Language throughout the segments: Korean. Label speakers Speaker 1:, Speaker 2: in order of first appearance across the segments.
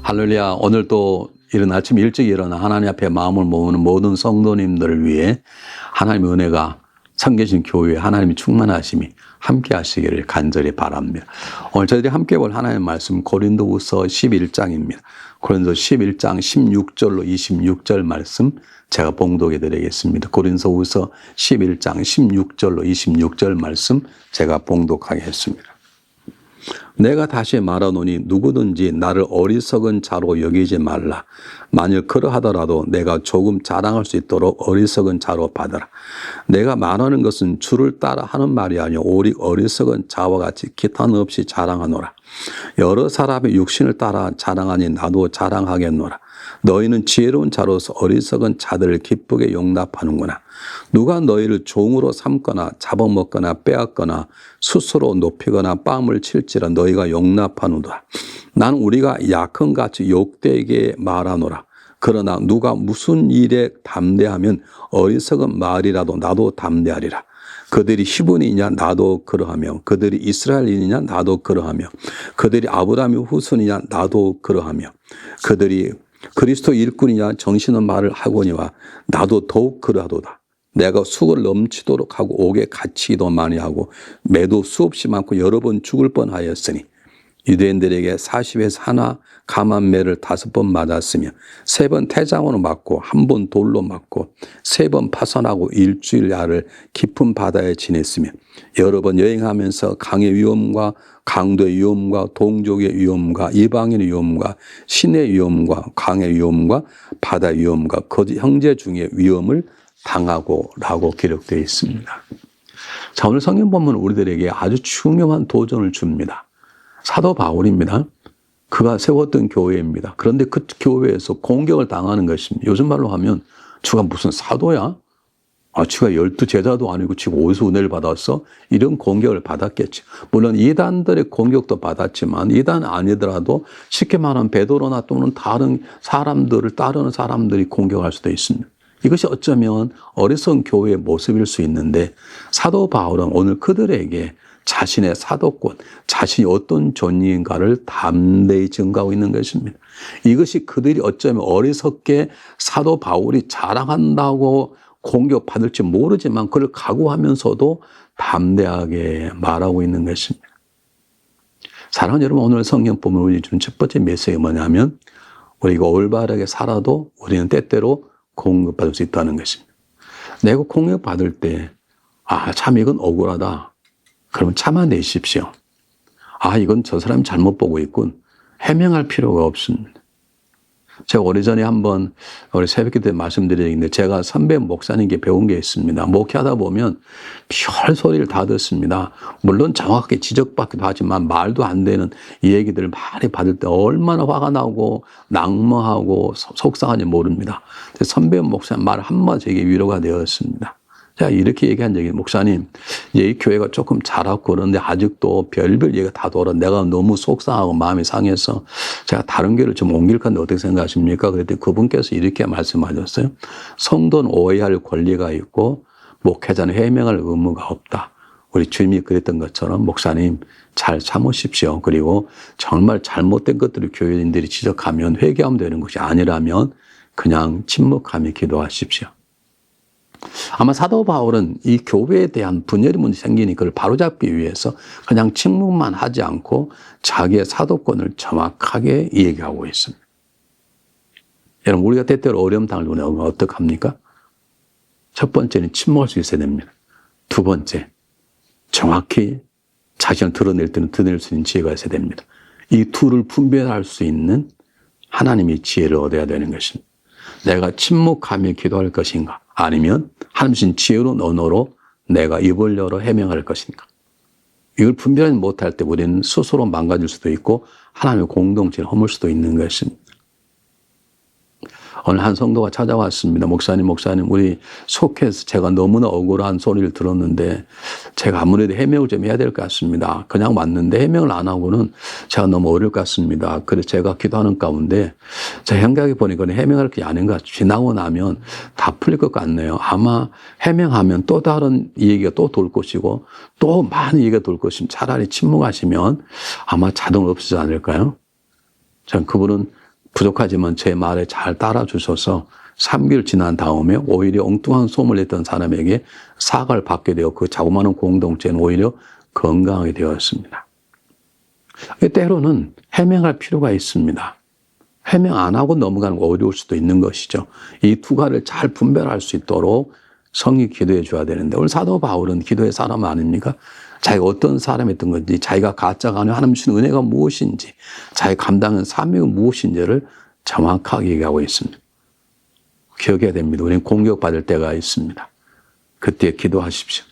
Speaker 1: 할렐루야. 오늘 또 이른 아침 일찍 일어나 하나님 앞에 마음을 모으는 모든 성도님들을 위해 하나님의 은혜가 섬겨진 교회에 하나님의 충만하심이 함께 하시기를 간절히 바랍니다. 오늘 저희들이 함께 볼 하나님의 말씀 고린도후서 11장입니다. 고린도 11장 16절로 26절 말씀 제가 봉독해 드리겠습니다. 고린도후서 11장 16절로 26절 말씀 제가 봉독하겠습니다. 내가 다시 말하노니 누구든지 나를 어리석은 자로 여기지 말라. 만일 그러하더라도 내가 조금 자랑할 수 있도록 어리석은 자로 받아라. 내가 말하는 것은 주를 따라 하는 말이 아니요 오직 어리석은 자와 같이 기탄 없이 자랑하노라. 여러 사람의 육신을 따라 자랑하니 나도 자랑하겠노라. 너희는 지혜로운 자로서 어리석은 자들을 기쁘게 용납하는구나. 누가 너희를 종으로 삼거나 잡아먹거나 빼앗거나 스스로 높이거나 뺨을 칠지라 너희가 용납하노라. 나는 우리가 약혼같이 욕되게 말하노라. 그러나 누가 무슨 일에 담대하면 어리석은 말이라도 나도 담대하리라. 그들이 히브리냐 나도 그러하며 그들이 이스라엘인이냐 나도 그러하며 그들이 아브라함의 후손이냐 나도 그러하며 그들이 그리스도 일꾼이냐 정신은 말을 하거니와 나도 더욱 그러하도다. 내가 수고를 넘치도록 하고 옥에 갇히기도 많이 하고 매도 수없이 많고 여러 번 죽을 뻔하였으니 유대인들에게 40에서 하나 감한 매를 5번 맞았으며 3번 태장으로 맞고 1번 돌로 맞고 3번 파선하고 일주일야를 깊은 바다에 지냈으며 여러 번 여행하면서 강의 위험과 강도의 위험과 동족의 위험과 이방인의 위험과 신의 위험과 강의 위험과 바다의 위험과 거짓 형제 중의 위험을 당하고 라고 기록되어 있습니다. 자, 오늘 성경 본문은 우리들에게 아주 중요한 도전을 줍니다. 사도 바울입니다. 그가 세웠던 교회입니다. 그런데 그 교회에서 공격을 당하는 것입니다. 요즘 말로 하면 주가 무슨 사도야? 주가 12제자도 아니고 지금 어디서 은혜를 받았어? 이런 공격을 받았겠지. 물론 이단들의 공격도 받았지만 이단 아니더라도 쉽게 말하면 베드로나 또는 다른 사람들을 따르는 사람들이 공격할 수도 있습니다. 이것이 어쩌면 어리석은 교회의 모습일 수 있는데 사도 바울은 오늘 그들에게 자신의 사도권, 자신이 어떤 존재인가를 담대히 증거하고 있는 것입니다. 이것이 그들이 어쩌면 어리석게 사도 바울이 자랑한다고 공격받을지 모르지만 그걸 각오하면서도 담대하게 말하고 있는 것입니다. 사랑하는 여러분, 오늘 성경 보면 우리 주는 첫 번째 메시지가 뭐냐면 우리가 올바르게 살아도 우리는 때때로 공격받을 수 있다는 것입니다. 내가 공격받을 때 참 이건 억울하다. 그러면 참아내십시오. 이건 저 사람이 잘못 보고 있군. 해명할 필요가 없습니다. 제가 오래전에 한번 우리 새벽기도 때 말씀드리는데 제가 선배 목사님께 배운 게 있습니다. 목회하다 보면 별 소리를 다 듣습니다. 물론 정확하게 지적받기도 하지만 말도 안 되는 이 얘기들을 많이 받을 때 얼마나 화가 나고 낙망하고 속상한지 모릅니다. 선배 목사님 말 한마디 제게 위로가 되었습니다. 제가 이렇게 얘기한 적이 목사님 이제 이 교회가 조금 자라고 그러는데 아직도 별별 얘기가 다 돌아 내가 너무 속상하고 마음이 상해서 제가 다른 교회를 좀 옮길 건데 어떻게 생각하십니까? 그랬더니 그분께서 이렇게 말씀하셨어요. 성도는 오해할 권리가 있고 목회자는 해명할 의무가 없다. 우리 주님이 그랬던 것처럼 목사님 잘 참으십시오. 그리고 정말 잘못된 것들을 교회인들이 지적하면 회개하면 되는 것이 아니라면 그냥 침묵하며 기도하십시오. 아마 사도 바울은 이 교회에 대한 분열의 문제가 생기니 그걸 바로잡기 위해서 그냥 침묵만 하지 않고 자기의 사도권을 정확하게 얘기하고 있습니다. 여러분, 우리가 때때로 어려움 당하면 어떡합니까? 첫 번째는 침묵할 수 있어야 됩니다. 두 번째, 정확히 자신을 드러낼 때는 드러낼 수 있는 지혜가 있어야 됩니다. 이 둘을 분별할 수 있는 하나님의 지혜를 얻어야 되는 것입니다. 내가 침묵하며 기도할 것인가? 아니면 하나님 주신 지혜로운 언어로 내가 입을 열어 해명할 것인가? 이걸 분별하지 못할 때 우리는 스스로 망가질 수도 있고 하나님의 공동체를 허물 수도 있는 것입니다. 오늘 한 성도가 찾아왔습니다. 목사님, 우리 속해서 제가 너무나 억울한 소리를 들었는데 제가 아무래도 해명을 좀 해야 될 것 같습니다. 그냥 왔는데 해명을 안 하고는 제가 너무 어려울 것 같습니다. 그래서 제가 기도하는 가운데 제가 생각해 보니까 해명할 게 아닌 것 같아요. 지나고 나면 다 풀릴 것 같네요. 아마 해명하면 또 다른 얘기가 또 돌 것이고 또 많은 얘기가 돌 것이면 차라리 침묵하시면 아마 자동으로 없어지지 않을까요? 전 그분은 부족하지만 제 말에 잘 따라주셔서 3개월 지난 다음에 오히려 엉뚱한 소문을 냈던 사람에게 사과를 받게 되어 그 자그마한 공동체는 오히려 건강하게 되었습니다. 때로는 해명할 필요가 있습니다. 해명 안 하고 넘어가는 거 어려울 수도 있는 것이죠. 이 두 가지를 잘 분별할 수 있도록 성이 기도해 줘야 되는데 오늘 사도 바울은 기도의 사람 아닙니까? 자기가 어떤 사람이었던 건지, 자기가 가짜가 아니라 하나님 주신 은혜가 무엇인지, 자기 감당한 사명이 무엇인지를 정확하게 얘기하고 있습니다. 기억해야 됩니다. 우리는 공격받을 때가 있습니다. 그때 기도하십시오.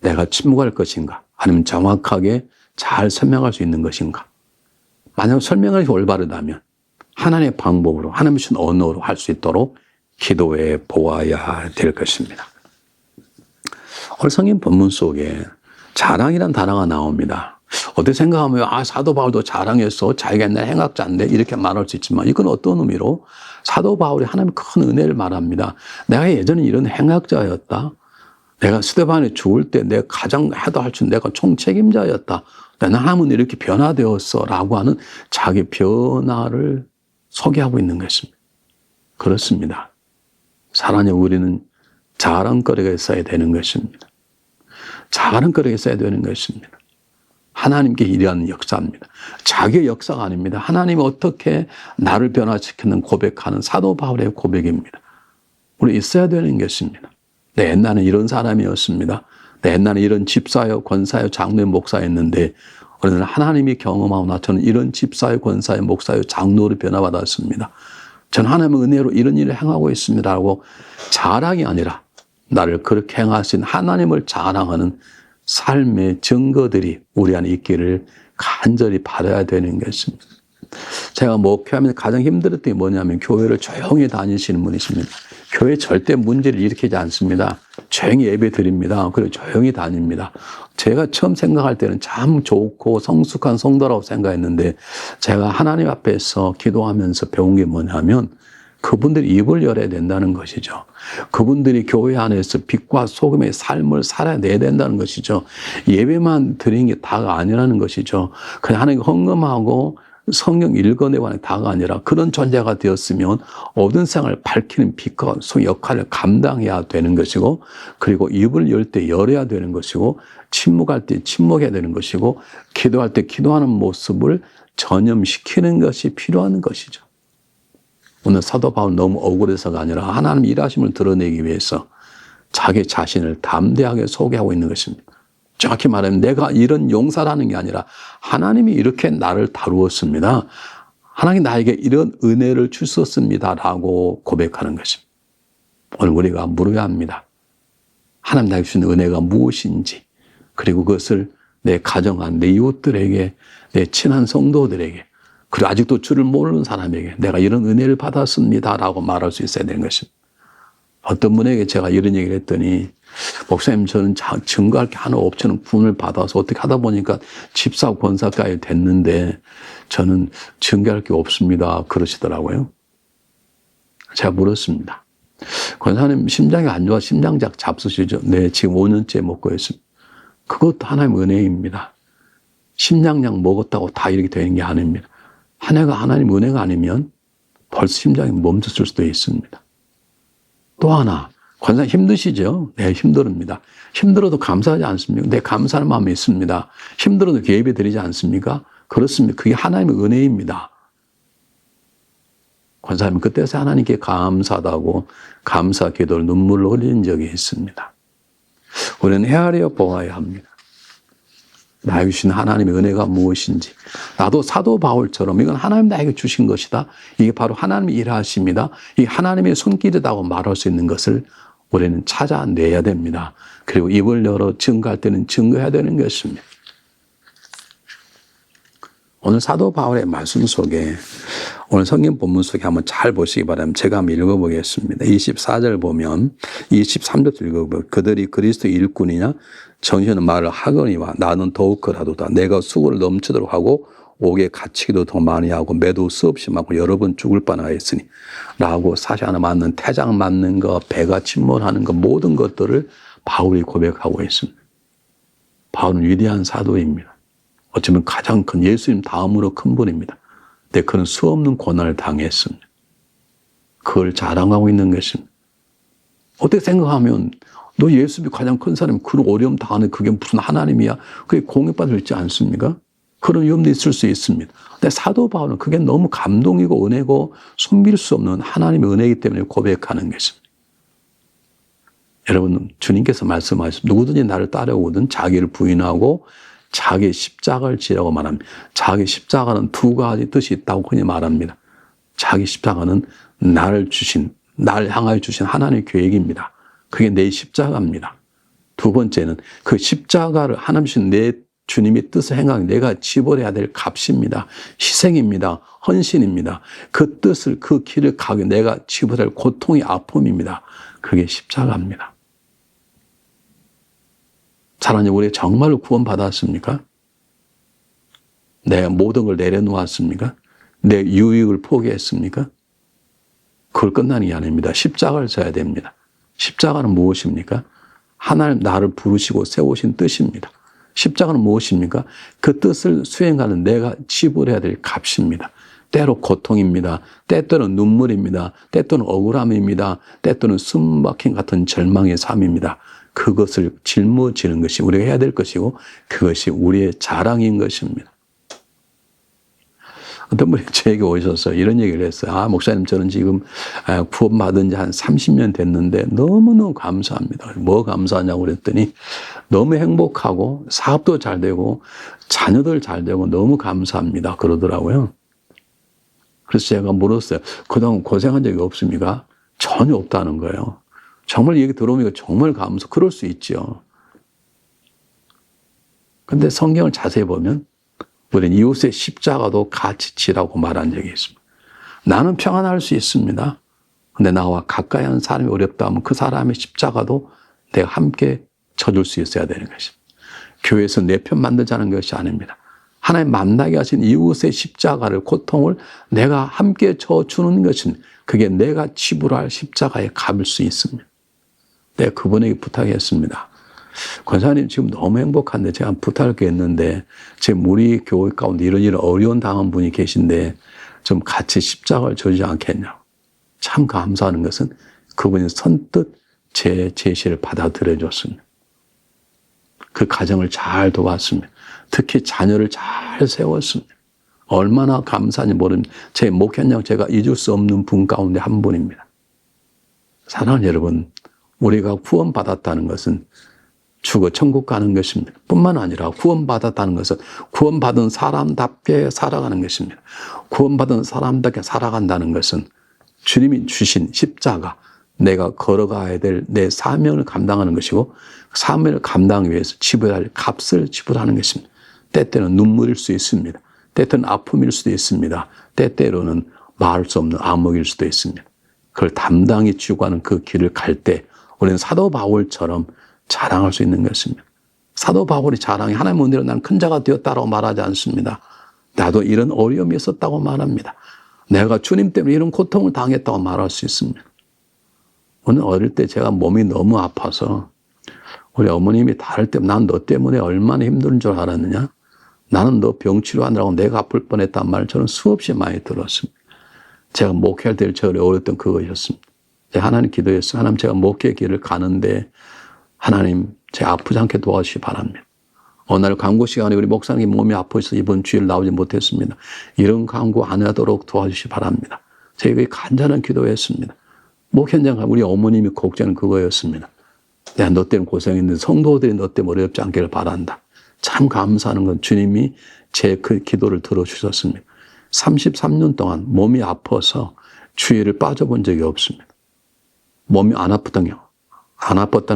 Speaker 1: 내가 침묵할 것인가? 아니면 정확하게 잘 설명할 수 있는 것인가? 만약 설명이 올바르다면 하나님의 방법으로, 하나님 주신 언어로 할 수 있도록 기도해 보아야 될 것입니다. 오늘 성경 본문 속에 자랑이란 단어가 나옵니다. 어떻게 생각하면 사도 바울도 자랑했어. 자기가 옛날 행악자인데 이렇게 말할 수 있지만 이건 어떤 의미로 사도 바울이 하나님의 큰 은혜를 말합니다. 내가 예전에 이런 행악자였다. 내가 스데반에 죽을 때 내가 가장 해도 할 줄 내가 총책임자였다. 나는 이렇게 변화되었어 라고 하는 자기 변화를 소개하고 있는 것입니다. 그렇습니다. 사랑하는 우리는 자랑거리가 있어야 되는 것입니다. 자랑거리가 있어야 되는 것입니다. 하나님께 일하는 역사입니다. 자기의 역사가 아닙니다. 하나님이 어떻게 나를 변화시키는 고백하는 사도 바울의 고백입니다. 우리 있어야 되는 것입니다. 내 옛날에 이런 사람이었습니다. 내 옛날에 이런 집사요, 권사요, 장로요, 목사였는데 어느 날 하나님이 경험하고 나 저는 이런 집사요, 권사요, 목사요, 장로로 변화받았습니다. 저는 하나님의 은혜로 이런 일을 행하고 있습니다 하고 자랑이 아니라 나를 그렇게 행하신 하나님을 자랑하는 삶의 증거들이 우리 안에 있기를 간절히 바라야 되는 것입니다. 제가 목회하면서 가장 힘들었던 게 뭐냐면 교회를 조용히 다니시는 분이십니다. 교회 절대 문제를 일으키지 않습니다. 조용히 예배 드립니다. 그리고 조용히 다닙니다. 제가 처음 생각할 때는 참 좋고 성숙한 성도라고 생각했는데 제가 하나님 앞에서 기도하면서 배운 게 뭐냐면 그분들이 입을 열어야 된다는 것이죠. 그분들이 교회 안에서 빛과 소금의 삶을 살아내야 된다는 것이죠. 예배만 드리는 게 다가 아니라는 것이죠. 그냥 하나님 헌금하고 성경 읽어내고 하는 다가 아니라 그런 존재가 되었으면 모든 세상을 밝히는 빛과 소의 역할을 감당해야 되는 것이고 그리고 입을 열 때 열어야 되는 것이고 침묵할 때 침묵해야 되는 것이고 기도할 때 기도하는 모습을 전염시키는 것이 필요한 것이죠. 오늘 사도 바울 너무 억울해서가 아니라 하나님 일하심을 드러내기 위해서 자기 자신을 담대하게 소개하고 있는 것입니다. 정확히 말하면 내가 이런 용사라는 게 아니라 하나님이 이렇게 나를 다루었습니다. 하나님이 나에게 이런 은혜를 주셨습니다 라고 고백하는 것입니다. 오늘 우리가 물어야 합니다. 하나님 나에게 주신 은혜가 무엇인지 그리고 그것을 내 가정 안, 내 이웃들에게, 내 친한 성도들에게 그리고 아직도 주를 모르는 사람에게 내가 이런 은혜를 받았습니다 라고 말할 수 있어야 되는 것입니다. 어떤 분에게 제가 이런 얘기를 했더니 목사님 저는 증거할 게 하나 없지는 분을 받아서 어떻게 하다 보니까 집사 권사까지 됐는데 저는 증거할 게 없습니다 그러시더라고요. 제가 물었습니다. 권사님 심장이 안 좋아 심장약 잡수시죠? 네 지금 5년째 먹고 있습니다. 그것도 하나님의 은혜입니다. 심장약 먹었다고 다 이렇게 되는 게 아닙니다. 하나님 은혜가 아니면 벌써 심장이 멈췄을 수도 있습니다. 또 하나, 권사님 힘드시죠? 네, 힘듭니다. 힘들어도 감사하지 않습니까? 네, 감사할 마음이 있습니다. 힘들어도 예배 드리지 않습니까? 그렇습니다. 그게 하나님의 은혜입니다. 권사님은 그때서 하나님께 감사하다고 감사 기도를 눈물로 흘린 적이 있습니다. 우리는 헤아려 보아야 합니다. 나에게 주신 하나님의 은혜가 무엇인지 나도 사도 바울처럼 이건 하나님 나에게 주신 것이다. 이게 바로 하나님의 일하십니다. 이게 하나님의 손길이라고 말할 수 있는 것을 우리는 찾아내야 됩니다. 그리고 입을 열어 증거할 때는 증거해야 되는 것입니다. 오늘 사도 바울의 말씀 속에 오늘 성경 본문 속에 한번 잘 보시기 바랍니다. 제가 한번 읽어보겠습니다. 24절 보면 23절도 읽어보면 그들이 그리스도 일꾼이냐 정신은 말을 하거니와 나는 더욱 그라도다. 내가 수고를 넘치도록 하고 옥에 갇히기도 더 많이 하고 매도 수없이 많고 여러 번 죽을 뻔하였으니 라고 사시 하나 맞는 태장 맞는 거 배가 침몰하는 거 모든 것들을 바울이 고백하고 있습니다. 바울은 위대한 사도입니다. 어쩌면 가장 큰 예수님 다음으로 큰 분입니다. 근데 그는 수없는 고난을 당했습니다. 그걸 자랑하고 있는 것입니다. 어떻게 생각하면 너 예수님이 가장 큰 사람이 그런 어려움 당하는 그게 무슨 하나님이야? 그게 공격받을 있지 않습니까? 그런 위험도 있을 수 있습니다. 근데 사도 바울은 그게 너무 감동이고 은혜고 숨길 수 없는 하나님의 은혜이기 때문에 고백하는 것입니다. 여러분, 주님께서 말씀하셨습니다. 누구든지 나를 따라오든 자기를 부인하고 자기 십자가를 지라고 말합니다. 자기 십자가는 두 가지 뜻이 있다고 흔히 말합니다. 자기 십자가는 날 향하여 주신 하나님의 계획입니다. 그게 내 십자가입니다. 두 번째는 그 십자가를 하나님 주신 내 주님의 뜻을 행하기 내가 지불해야 될 값입니다. 희생입니다. 헌신입니다. 그 뜻을 그 길을 가기 내가 지불할 고통의 아픔입니다. 그게 십자가입니다. 하나님 우리 정말로 구원받았습니까? 내가 모든 걸 내려놓았습니까? 내 유익을 포기했습니까? 그걸 끝나는 게 아닙니다. 십자가를 져야 됩니다. 십자가는 무엇입니까? 하나님 나를 부르시고 세우신 뜻입니다. 십자가는 무엇입니까? 그 뜻을 수행하는 내가 지불해야 될 값입니다. 때로 고통입니다. 때때로는 눈물입니다. 때때로는 억울함입니다. 때때로는 숨막힘 같은 절망의 삶입니다. 그것을 짊어지는 것이 우리가 해야 될 것이고 그것이 우리의 자랑인 것입니다. 어떤 분이 저에게 오셔서 이런 얘기를 했어요. 목사님 저는 지금 구원받은 지 한 30년 됐는데 너무너무 감사합니다. 뭐 감사하냐고 그랬더니 너무 행복하고 사업도 잘 되고 자녀들 잘 되고 너무 감사합니다. 그러더라고요. 그래서 제가 물었어요. 그동안 고생한 적이 없습니까? 전혀 없다는 거예요. 정말 얘기 들어오니까 정말 그럴 수 있죠. 근데 성경을 자세히 보면 우리는 이웃의 십자가도 같이 지라고 말한 적이 있습니다. 나는 평안할 수 있습니다. 근데 나와 가까이 하는 사람이 어렵다 하면 그 사람의 십자가도 내가 함께 져줄 수 있어야 되는 것입니다. 교회에서 내 편 만들자는 것이 아닙니다. 하나님 만나게 하신 이웃의 십자가를 고통을 내가 함께 져주는 것은 그게 내가 지불할 십자가의 값일 수 있습니다. 내가 그분에게 부탁했습니다. 권사님 지금 너무 행복한데 제가 부탁할 게 있는데 지금 우리 교회 가운데 이런 어려운 당한 분이 계신데 좀 같이 십자가를 져주지 않겠냐고. 참 감사하는 것은 그분이 선뜻 제 제시를 받아들여 줬습니다. 그 가정을 잘 도왔습니다. 특히 자녀를 잘 세웠습니다. 얼마나 감사한지 모릅니다. 제 목회장 제가 잊을 수 없는 분 가운데 한 분입니다. 사랑하는 여러분, 우리가 구원받았다는 것은 죽어 천국 가는 것입니다. 뿐만 아니라 구원받았다는 것은 구원받은 사람답게 살아가는 것입니다. 구원받은 사람답게 살아간다는 것은 주님이 주신 십자가, 내가 걸어가야 될 내 사명을 감당하는 것이고 사명을 감당하기 위해서 지불할 값을 지불하는 것입니다. 때때로는 눈물일 수 있습니다. 때때로는 아픔일 수도 있습니다. 때때로는 말할 수 없는 암흑일 수도 있습니다. 그걸 담당히 지고 하는 그 길을 갈 때 우리는 사도 바울처럼 자랑할 수 있는 것입니다. 사도 바울이 자랑이 하나님의 은혜로 나는 큰 자가 되었다라고 말하지 않습니다. 나도 이런 어려움이 있었다고 말합니다. 내가 주님 때문에 이런 고통을 당했다고 말할 수 있습니다. 오늘 어릴 때 제가 몸이 너무 아파서 우리 어머님이 다를 때 난 너 때문에 얼마나 힘든 줄 알았느냐? 나는 너 병 치료하느라고 내가 아플 뻔했단 말을 저는 수없이 많이 들었습니다. 제가 목회할 때 제일 어려웠던 그것이었습니다. 제가 하나님 기도했어요. 하나님 제가 목회 길을 가는데 하나님 제가 아프지 않게 도와주시기 바랍니다. 어느 날 광고 시간에 우리 목사님 몸이 아프셔서 이번 주일 나오지 못했습니다. 이런 광고 안 하도록 도와주시기 바랍니다. 제가 간절한 기도했습니다. 목현장 가면 우리 어머님이 걱정은 그거였습니다. 내가 너 때문에 고생했는데 성도들이 너 때문에 어렵지 않기를 바란다. 참 감사하는 건 주님이 제 그 기도를 들어주셨습니다. 33년 동안 몸이 아파서 주일을 빠져본 적이 없습니다. 몸이 안 아팠다는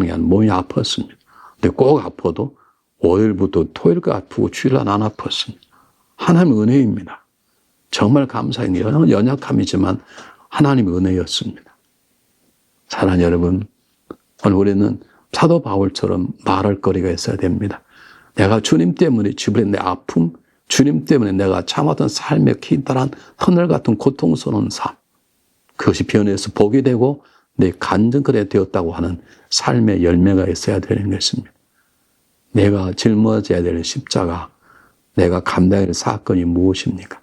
Speaker 1: 게 아니라 몸이 아팠습니다. 근데 꼭 아파도 월요일부터 토요일까지 아프고 주일날 안 아팠습니다. 하나님의 은혜입니다. 정말 감사한 게 연약함이지만 하나님의 은혜였습니다. 사랑하는 여러분, 오늘 우리는 사도 바울처럼 말할 거리가 있어야 됩니다. 내가 주님 때문에 지불한 내 아픔, 주님 때문에 내가 참았던 삶의 기다란 하늘 같은 고통스러운 삶, 그것이 변해서 복이 되고 내 간증거리가 되었다고 하는 삶의 열매가 있어야 되는 것입니다. 내가 짊어져야 될 십자가, 내가 감당해야 될 사건이 무엇입니까?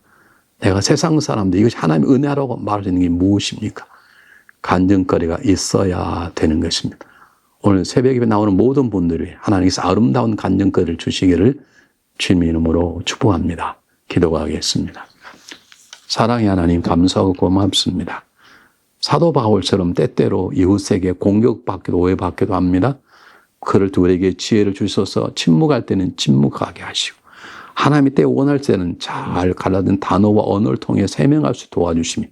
Speaker 1: 내가 세상 사람들 이것이 하나님의 은혜라고 말하는 게 무엇입니까? 간증거리가 있어야 되는 것입니다. 오늘 새벽에 나오는 모든 분들이 하나님께서 아름다운 간증거리를 주시기를 주님의 이름으로 축복합니다. 기도하겠습니다. 사랑의 하나님, 감사하고 고맙습니다. 사도 바울처럼 때때로 이웃에게 공격받기도 오해받기도 합니다. 그럴 때 우리에게 지혜를 주셔서 침묵할 때는 침묵하게 하시고, 하나님이 때 원할 때는 잘 갈라진 단어와 언어를 통해 세명할 수 도와주시며,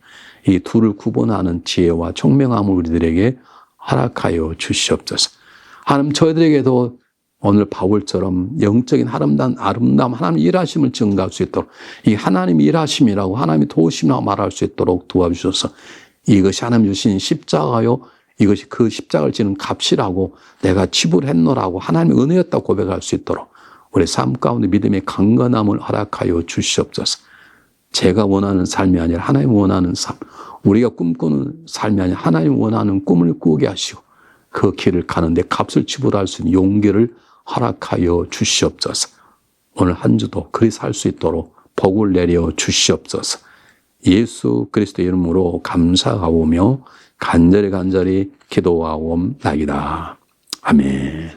Speaker 1: 이 둘을 구분하는 지혜와 총명함을 우리들에게 허락하여 주시옵소서. 하나님, 저희들에게도 오늘 바울처럼 영적인 아름다움 하나님 일하심을 증가할 수 있도록, 이 하나님 일하심이라고 하나님이 도우심이라고 말할 수 있도록 도와주셔서, 이것이 하나님 주신 십자가요, 이것이 그 십자가를 지는 값이라고 내가 지불했노라고 하나님의 은혜였다고 고백할 수 있도록 우리 삶 가운데 믿음의 강건함을 허락하여 주시옵소서. 제가 원하는 삶이 아니라 하나님 원하는 삶, 우리가 꿈꾸는 삶이 아니라 하나님 원하는 꿈을 꾸게 하시고 그 길을 가는데 값을 지불할 수 있는 용기를 허락하여 주시옵소서. 오늘 한 주도 그리 살 수 있도록 복을 내려 주시옵소서. 예수 그리스도의 이름으로 감사하오며 간절히 기도하옵나이다. 아멘.